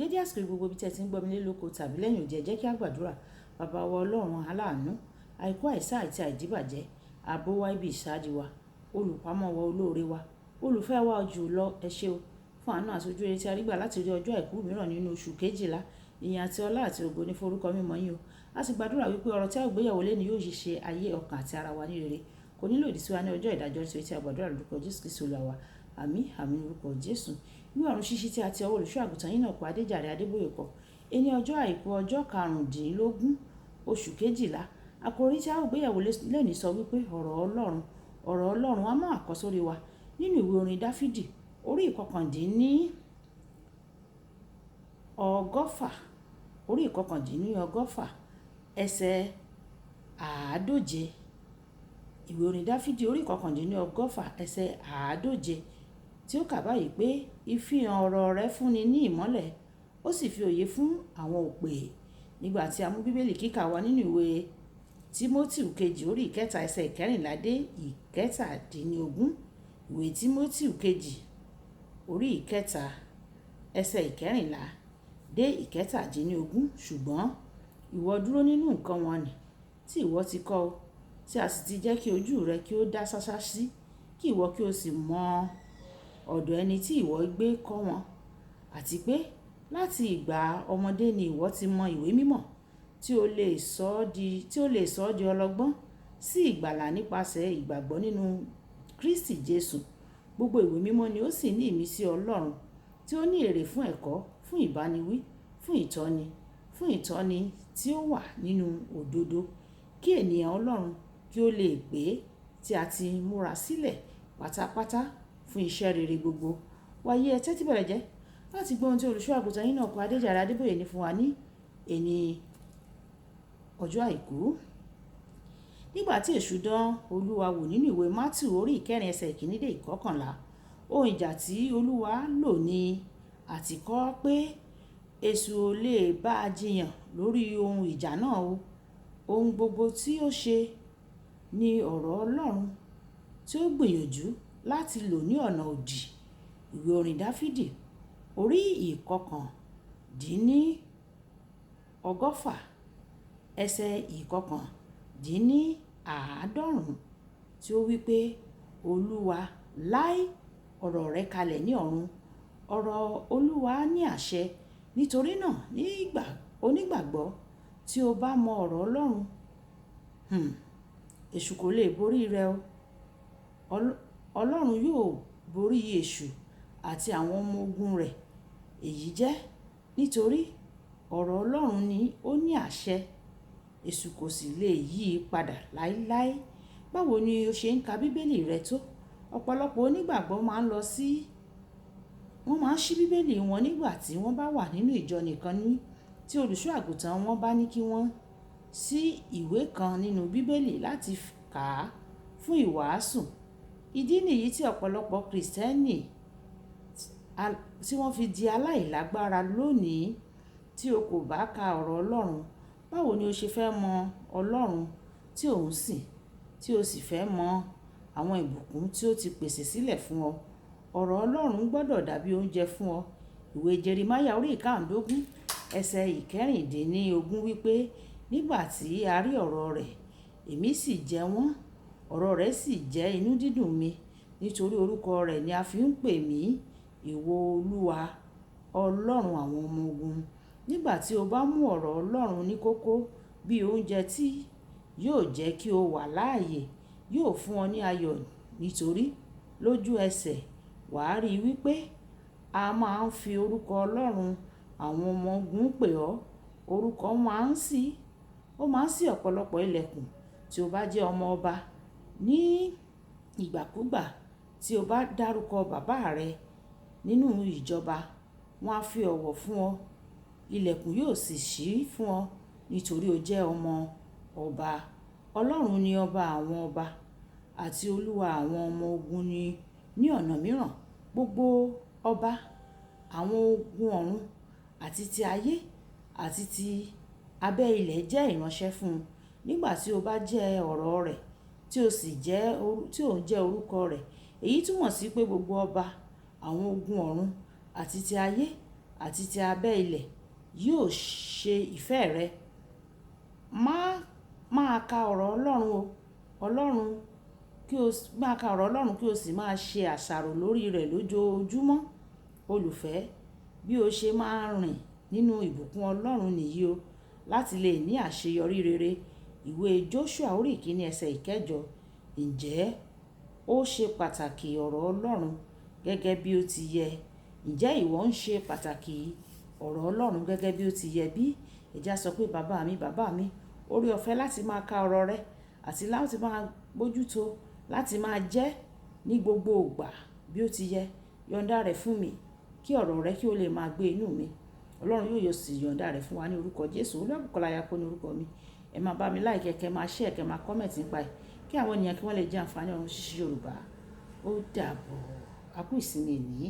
dédé àsìkò gbogbo bí tí ẹ ti ń gbọ́ mi lé lóko tàbí lẹ́yìn òde, ẹ jẹ́ kí a gbàdúrà. Bàbá wa Ọlọ́run aláàánú, àìkú àìsà àti àìdíbàjẹ́, ààbò wa ibi ìsádi wa, olùpamọ́ wa, olóore wa, olùfẹ́ wa jù lọ, ẹ ṣé o fún àánú àti ojú rere tí a rí gbà láti rí ọjọ́ àìkú mìíràn nínú oṣù kejìlá. Ìyìn àti ọlá àti ògo ní forúkọ mímọ́ yín o. A sì gbàdúrà wípé ọ̀rọ̀ tí a gbéyẹ̀wò lẹ́ni yóò ṣe ayé ọkàn àti ara wa ní rere, kò ní lòdì sí wa ní ọjọ́ ìdájọ́ tí a gbàdúrà lórúkọ Jésù Kristi Olúwa wa. Àmín àmín lórúkọ Jésù. Ìwé ọ̀run ṣíṣí tí a ti ọwọ́ olùṣọ́ àgùntàn yín náà kọ Adéjàre Adébóyè kọ. Ẹni ọjọ́ àìkú ọjọ́ karùndínlógún oṣù kejìlá. Àkòrí tí a ó gbéyẹ̀wò lẹ́ni sọ wípé ọ̀rọ̀ Ọlọ́run á máa kọ sórí wa nínú ìwé orin Dáfídì orí ìkọkàndínlọ́gọ́fà ẹsẹ̀ àádóje. Ìwé orin Dáfídì orí ìkọkàndínlọ́gọ́fà ẹsẹ̀ àádóje tí ó kà báyìí pé ìfihàn ọ̀rọ̀ rẹ fúnni ní ìmọ́lẹ̀, ó sì fi òye fún àwọn òpè. Nígbà tí a mú bíbélì kíkà wa nínú ìwé Tímótì kejì orí ìkẹta ẹsẹ̀ ìkẹrìnlá dé ìkẹtàdínlógún. Ìwé Tímótì kejì orí ìkẹta ẹsẹ̀ ìkẹrìnlá dé ìkẹtàdínlógún. Ṣùgbọ́n ìwọ dúró nínú nǹkan wọn nì tí ìwọ ti kọ́ ọ, tí a sì ti jẹ́ kí ojú rẹ kí ó dá ṣáṣá sí, kí ìwọ kí o sì mọ ọ̀dọ̀ ẹni tí ìwọ gbé kọ́ wọn, àti pé láti ìgbà ọmọdé ni ìwọ ti mọ ìwé mímọ́ tí ó lè sọ ọ́ di ọlọ́gbọ́n sí ìgbàlà nípasẹ̀ ìgbàgbọ́ nínú Kristi Jésù. Gbogbo ìwé mímọ́ ni ó sì ní ìmísí Ọlọ́run tí ó ní èrè fún ẹ̀kọ́, fún ìbániwí, fún ìtọ́ni tí ó wà nínú òdodo, kí ènìyàn Ọlọ́run kí ó lè pé tí a ti múra sílẹ̀ pátápátá fún iṣẹ́ rere gbogbo. Wàyí ẹ tẹ́tí bẹ̀rẹ̀ jẹ́ láti gbọ́ ohun tí olùṣọ́ àgùntàn yín náà kọ Adéjàre Adébóyè ní fún wa ní ẹni ọjọ́ àìkú. Nígbà tí èṣù dán Olúwa wò nínú ìwé Mátíù orí ìkẹrin ẹsẹ̀ ìkíní dé ìkọkànlá, ohun ìjà tí Olúwa lò ní àti kọ́ pé èṣù ò lè bá a jiyàn lórí ohun ìjà náà o. Ohun gbogbo tí ó ṣe ni ọ̀rọ̀ Ọlọ́run tí ó gbìyànjú láti lò ní ọ̀nà òdì. Ìwé orin Dáfídì orí ìkọkàndínlọ́gọ́fà ẹsẹ̀ ìkọkàndínláàádọ́rùn tí ó wí pé Olúwa láí ọ̀rọ̀ rẹ̀ kalẹ̀ ní ọ̀run, ọ̀rọ̀ Olúwa ní àṣẹ. Nítorí náà onígbàgbọ́ tí ó bá mọ ọ̀rọ̀ Ọlọ́run, èṣù kò lè borí rẹ o. Ọlọ́run yóò borí èṣù àti àwọn ọmọ ogun rẹ̀. Èyí jẹ́ nítorí ọ̀rọ̀ Ọlọ́run ni ó ní àṣẹ, èṣù kò sì lè yí i padà láíláí. Báwo ni o ṣe ń ka bíbélì rẹ tó? Ọ̀pọ̀lọpọ̀ onígbàgbọ́ máa ń ṣí bíbélì wọn nígbà tí wọ́n bá wà nínú ìjọ nìkan ní tí olùṣọ́ àgùntàn wọn bá ní kí wọ́n ṣí ìwé kan nínú bíbélì láti kà á fún ìwàásù. Ìdí nìyí tí ọ̀pọ̀lọpọ̀ Kristẹni tí wọ́n fi di aláìlágbára lónìí. Tí o kò bá ka ọ̀rọ̀ Ọlọ́run, báwo ni o ṣe fẹ́ mọ Ọlọ́run tí ò ń sìn, tí o sì fẹ́ mọ àwọn ìbùkún tí ó ti pèsè sílẹ̀ fún ọ? Ọ̀rọ̀ Ọlọ́run gbọ́dọ̀ dàbí oúnjẹ fún ọ. Ìwé Jeremáyà orí ìkarùndógún ẹsẹ̀ ìkẹrìndínlógún wípé nígbà tí a rí ọ̀rọ̀ rẹ̀, èmi sì jẹ wọ́n, ọ̀rọ̀ rẹ̀ sì jẹ́ inú dídùn mi. Nítorí orúkọ rẹ̀ ni a fi ń pè mí, ìwọ Olúwa, Ọlọ́run àwọn ọmọ ogun. Nígbà tí o bá mú ọ̀rọ̀ Ọlọ́run ní kókó bí oúnjẹ tí yóò jẹ́ kí o wà láàyè, yóò fún ọ ní ayọ̀. Nítorí lójú ẹsẹ̀ wàá rí wípé a máa ń fi orúkọ Ọlọ́run àwọn ọmọ ogun pè ọ́. Orúkọ máa ń ṣí ọ̀pọ̀lọpọ̀ ilẹ̀kùn. Tí o bá jẹ́ ọmọ ọba, ní ìgbàkúgbà tí o bá dárúkọ bàbá rẹ nínú ìjọba, wọ́n á fi ọ̀wọ̀ fún ọ, ilẹ̀kùn yóò sì ṣí fún ọ nítorí o jẹ́ ọmọ ọba. Ọlọ́run ni ọba àwọn ọba àti Olúwa àwọn ọmọ ogun ní ọ̀nà mìíràn. Gbogbo ọba àwọn ogun ọ̀run àti ti ayé àti ti abẹ́ ilẹ̀ jẹ́ ìránṣẹ́ fún un. Nígbà tí o bá jẹ́ ọ̀rọ̀ rẹ̀ tí ò ń jẹ́ orúkọ rẹ̀, èyí túmọ̀ sí pé gbogbo ọba àwọn ogun ọ̀run àti ti ayé àti ti abẹ́ ilẹ̀ yóò ṣe ìfẹ́ rẹ. Máa ka ọ̀rọ̀ Ọlọ́run o. Máa ka ọ̀rọ̀ Ọlọ́run kí o sì máa ṣe àṣàrò lórí rẹ̀ lójoojúmọ́. Olùfẹ́, bí o ṣe máa rìn nínú ìbùkún Ọlọ́run nìyí o láti lè ní àṣeyọrí rere. Ìwé Jóṣúà orí ìkíní ẹsẹ̀ ìkẹjọ. Ǹjẹ́ ó ṣe pàtàkì ọ̀rọ̀ Ọlọ́run gẹ́gẹ́ bí ó ti yẹ? Ǹjẹ́ ìwọ ń ṣe pàtàkì ọ̀rọ̀ Ọlọ́run gẹ́gẹ́ bí ó ti yẹ bí? Ẹ jẹ́ á sọ pé bàbá mi, oore ọ̀fẹ́ láti máa ka ọ̀rọ̀ rẹ àti láti máa bójútó, láti máa jẹ́ ní gbogbo ìgbà bí ó ti yẹ. Yọ̀ǹda rẹ̀ fún mi kí ọ̀rọ̀ rẹ kí ó lè máa gbé inú mi. Ọlọ́run yóò sì yọ̀ǹda rẹ̀ fún wa ní orúkọ Jésù. Olúwàbùkọ́lá Ayákó ní orúkọ mi. Ẹ máa bá mi like, kẹ́ máa share, kẹ́ máa comment nípa ẹ̀ kí àwọn ènìyàn kí wọ́n lè jẹ àǹfààní ọ̀run ṣíṣí Yorùbá. Ó dàbọ̀. A kú ìsinmi èní.